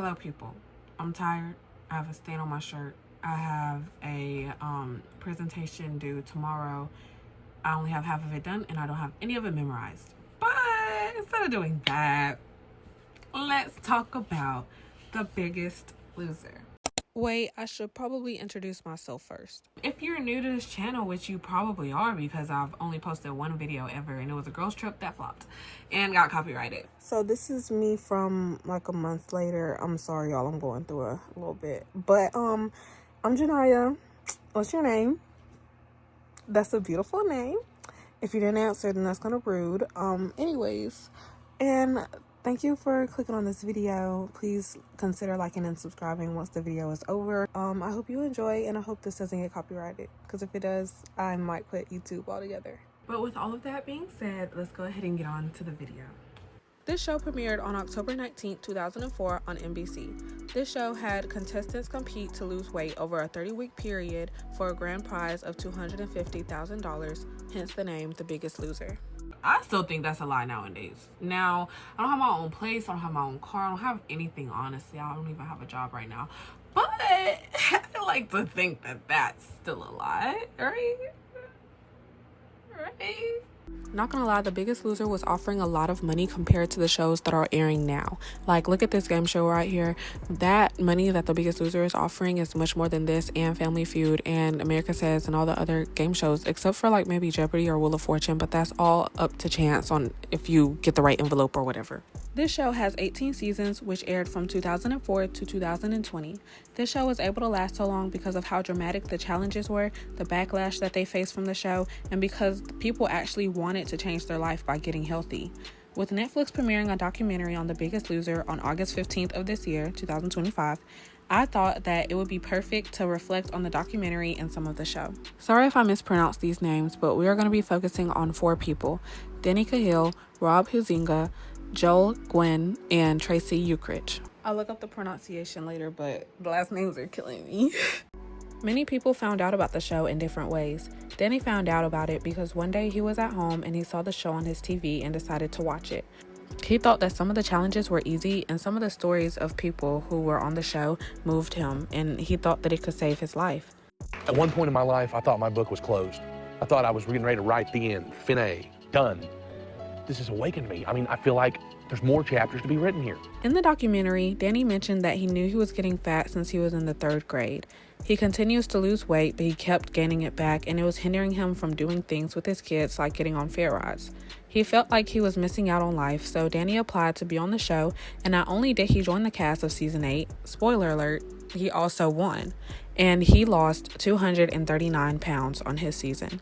Hello, people. I'm tired. I have a stain on my shirt. I have a presentation due tomorrow. I only have half of it done and I don't have any of it memorized. But instead of doing that, let's talk about The Biggest Loser. Wait, I should probably introduce myself first. If you're new to this channel, which you probably are because I've only posted one video ever and it was a girls trip that flopped and got copyrighted. So this is me from like a month later. I'm sorry, y'all. I'm going through a little bit. But I'm Janaya. What's your name? That's a beautiful name. If you didn't answer, then that's kind of rude. Anyways, and thank you for clicking on this video. Please consider liking and subscribing once the video is over. I hope you enjoy, and I hope this doesn't get copyrighted, because if it does, I might quit YouTube altogether. But with all of that being said, let's go ahead and get on to the video. This show premiered on October 19, 2004 on NBC. This show had contestants compete to lose weight over a 30-week period for a grand prize of $250,000, hence the name The Biggest Loser. I still think that's a lie nowadays. Now, I don't have my own place, I don't have my own car, I don't have anything, honestly. I don't even have a job right now. But I like to think that that's still a lie, right? Right? Not gonna lie, The Biggest Loser was offering a lot of money compared to the shows that are airing now. Like, look at this game show right here. That money that The Biggest Loser is offering is much more than this and Family Feud and America Says and all the other game shows, except for like maybe Jeopardy or Wheel of Fortune, but that's all up to chance on if you get the right envelope or whatever. This show has 18 seasons, which aired from 2004 to 2020. This show was able to last so long because of how dramatic the challenges were, the backlash that they faced from the show, and because people actually wanted to change their life by getting healthy. With Netflix premiering a documentary on The Biggest Loser on August 15th of this year, 2025, I thought that it would be perfect to reflect on the documentary and some of the show. Sorry if I mispronounced these names, but we are going to be focusing on 4 people: Danny Cahill, Rob Huizenga, Joel Gwynn, and Tracy Ukridge. I'll look up the pronunciation later, but the last names are killing me. Many people found out about the show in different ways. Danny found out about it because one day he was at home and he saw the show on his TV and decided to watch it. He thought that some of the challenges were easy and some of the stories of people who were on the show moved him, and he thought that it could save his life. At one point in my life, I thought my book was closed. I thought I was getting ready to write the end, finale, done. This has awakened me. I mean, I feel like there's more chapters to be written here. In the documentary, Danny mentioned that he knew he was getting fat since he was in the 3rd grade. He continues to lose weight, but he kept gaining it back, and it was hindering him from doing things with his kids like getting on fair rides. He felt like he was missing out on life, so Danny applied to be on the show, and not only did he join the cast of season 8, spoiler alert, he also won, and he lost 239 pounds on his season.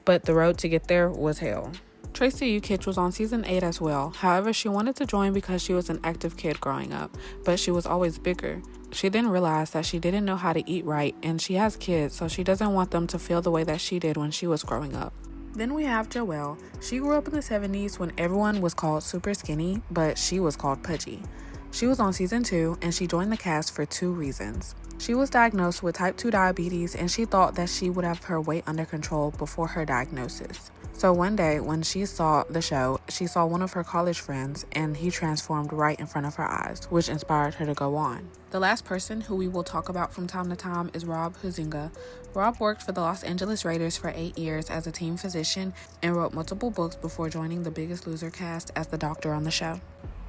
But the road to get there was hell. Tracy Ukridge was on season 8 as well. However, she wanted to join because she was an active kid growing up, but she was always bigger. She then realized that she didn't know how to eat right, and she has kids, so she doesn't want them to feel the way that she did when she was growing up. Then we have Joelle. She grew up in the 70s when everyone was called super skinny, but she was called pudgy. She was on season 2, and she joined the cast for 2 reasons. She was diagnosed with type 2 diabetes, and she thought that she would have her weight under control before her diagnosis. So one day when she saw the show, she saw one of her college friends and he transformed right in front of her eyes, which inspired her to go on. The last person who we will talk about from time to time is Rob Huizenga. Rob worked for the Los Angeles Raiders for 8 years as a team physician and wrote multiple books before joining the Biggest Loser cast as the doctor on the show.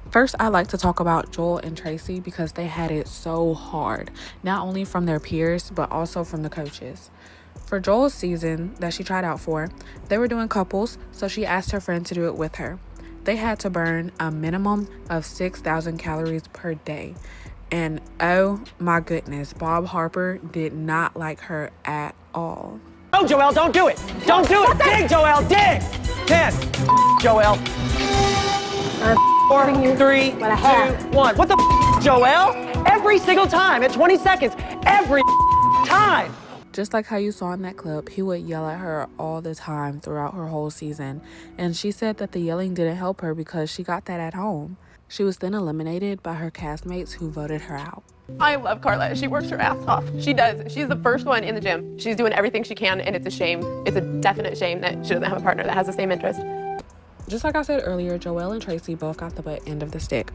First, I like to talk about Joel and Tracy because they had it so hard, not only from their peers, but also from the coaches. For Joel's season that she tried out for, they were doing couples, so she asked her friend to do it with her. They had to burn a minimum of 6,000 calories per day. And oh my goodness, Bob Harper did not like her at all. No, Joelle, don't do it. Don't do it. Dig, Joelle, dig. 10. Joelle. 4, 3, 2, 1. What the Joelle? Every single time at 20 seconds. Every time. Just like how you saw in that clip, he would yell at her all the time throughout her whole season. And she said that the yelling didn't help her because she got that at home. She was then eliminated by her castmates who voted her out. I love Carla. She works her ass off. She does. She's the first one in the gym. She's doing everything she can, and it's a shame. It's a definite shame that she doesn't have a partner that has the same interest. Just like I said earlier, Joelle and Tracy both got the butt end of the stick.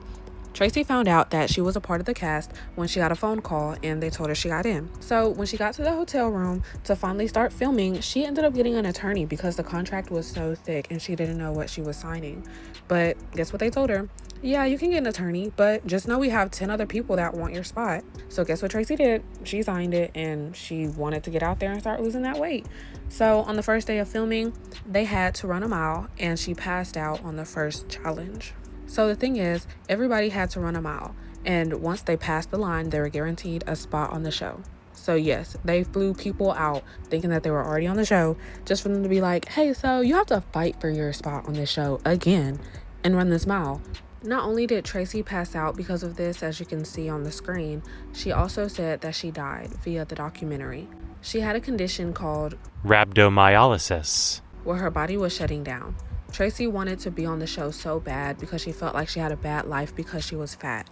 Tracy found out that she was a part of the cast when she got a phone call and they told her she got in. So when she got to the hotel room to finally start filming, she ended up getting an attorney because the contract was so thick and she didn't know what she was signing. But guess what they told her? Yeah, you can get an attorney, but just know we have 10 other people that want your spot. So guess what Tracy did? She signed it and she wanted to get out there and start losing that weight. So on the first day of filming, they had to run a mile and she passed out on the first challenge. So the thing is, everybody had to run a mile, and once they passed the line, they were guaranteed a spot on the show. So yes, they flew people out thinking that they were already on the show just for them to be like, hey, so you have to fight for your spot on this show again and run this mile. Not only did Tracy pass out because of this, as you can see on the screen, she also said that she died via the documentary. She had a condition called rhabdomyolysis, where her body was shutting down. Tracy wanted to be on the show so bad because she felt like she had a bad life because she was fat.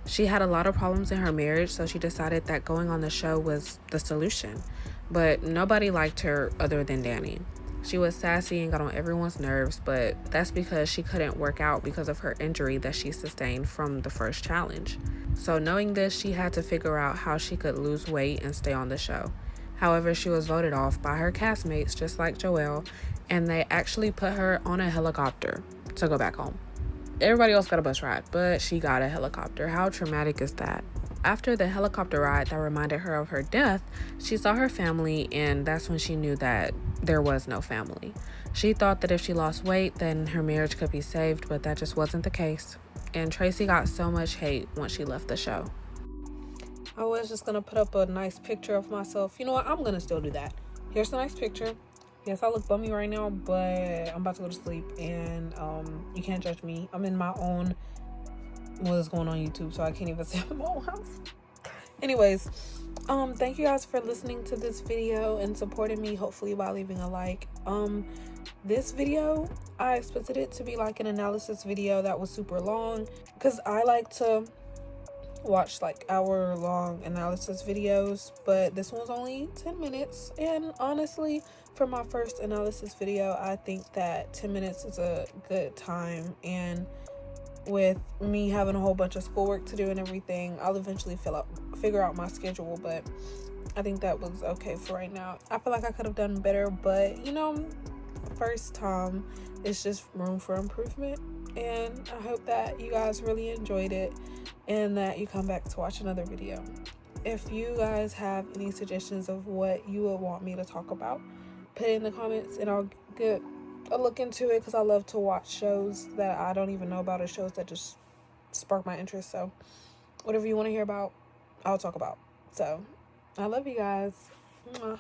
She had a lot of problems in her marriage, so she decided that going on the show was the solution. But nobody liked her other than Danny. She was sassy and got on everyone's nerves, but that's because she couldn't work out because of her injury that she sustained from the first challenge. So knowing this, she had to figure out how she could lose weight and stay on the show. However, she was voted off by her castmates, just like Joelle, and they actually put her on a helicopter to go back home. Everybody else got a bus ride, but she got a helicopter. How traumatic is that? After the helicopter ride that reminded her of her death, she saw her family, and that's when she knew that there was no family. She thought that if she lost weight, then her marriage could be saved, but that just wasn't the case. And Tracy got so much hate once she left the show. I was just gonna put up a nice picture of myself. You know what? I'm gonna still do that. Here's a nice picture. Yes, I look bummy right now, but I'm about to go to sleep, and you can't judge me. I'm in my own what's going on YouTube, so I can't even sit in my own house. Anyways, thank you guys for listening to this video and supporting me, hopefully by leaving a like. This video, I expected it to be like an analysis video that was super long, because I like to watch like hour-long analysis videos, but this one's only 10 minutes, and honestly, for my first analysis video, I think that 10 minutes is a good time, and with me having a whole bunch of schoolwork to do and everything, I'll eventually figure out my schedule, but I think that was okay for right now. I feel like I could have done better, but you know, first time, it's just room for improvement, and I hope that you guys really enjoyed it and that you come back to watch another video. If you guys have any suggestions of what you would want me to talk about, put it in the comments and I'll get a look into it, because I love to watch shows that I don't even know about or shows that just spark my interest. So whatever you want to hear about, I'll talk about. So I love you guys. Mwah.